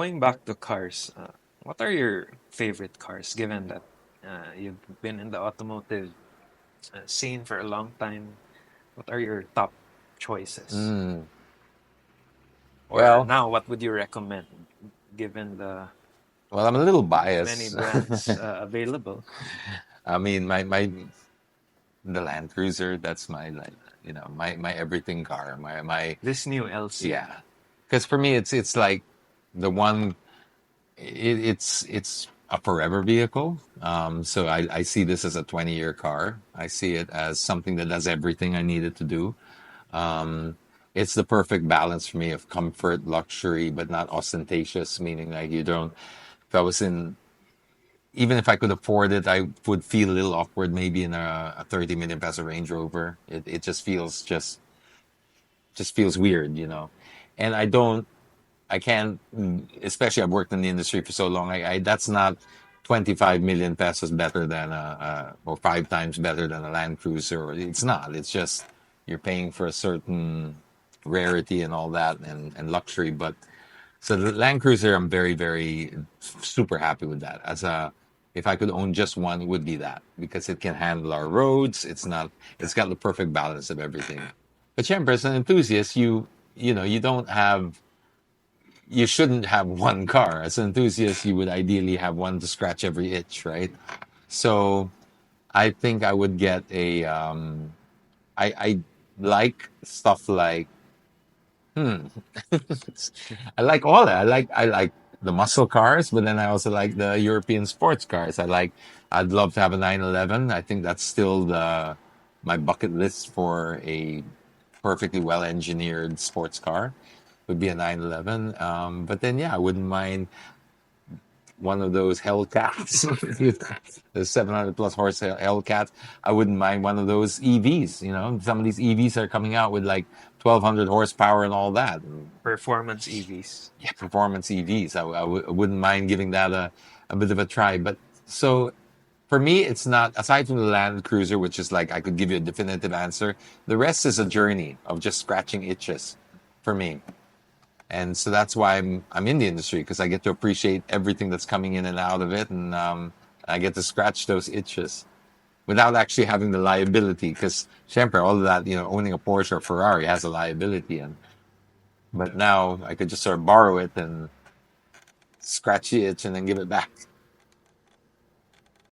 going back to cars, what are your favorite cars, given that you've been in the automotive scene for a long time? What are your top choices? Mm, Or well, now, what would you recommend, given the well, I'm a little many biased. brands available? I mean, my the Land Cruiser. That's my like, my everything car. My This new LC. yeah. Because for me, it's like the one. It's a forever vehicle. So I see this as a 20-year car. I see it as something that does everything I need it to do. Um, it's the perfect balance for me of comfort, luxury, but not ostentatious, meaning like you don't, if I was in, even if I could afford it, I would feel a little awkward maybe in a 30 million peso Range Rover. It just feels weird, you know. And I can't, especially I've worked in the industry for so long. That's not 25 million pesos better than or five times better than a Land Cruiser. It's not. It's just you're paying for a certain rarity and all that and luxury. But so the Land Cruiser, I'm very, very super happy with that. If I could own just one, it would be that because it can handle our roads. It's got the perfect balance of everything. But Chamber, as an enthusiast, you don't have you shouldn't have one car. As an enthusiast, you would ideally have one to scratch every itch, right? So I think I would get I like stuff like, hmm, I like all that. I like the muscle cars, but then I also like the European sports cars. I'd love to have a 911. I think that's still my bucket list for a perfectly well engineered sports car would be a 911. But then, yeah, I wouldn't mind one of those Hellcats, the 700 plus horse Hellcats. I wouldn't mind one of those EVs. Some of these EVs are coming out with like 1200 horsepower and all that. Performance EVs. Yeah, performance EVs. I wouldn't mind giving that a bit of a try. But so for me, it's not, aside from the Land Cruiser, which is like I could give you a definitive answer, the rest is a journey of just scratching itches for me. And so that's why I'm in the industry because I get to appreciate everything that's coming in and out of it, and I get to scratch those itches without actually having the liability. Because, sempre, all of that, owning a Porsche or Ferrari has a liability, but now I could just sort of borrow it and scratch the itch and then give it back.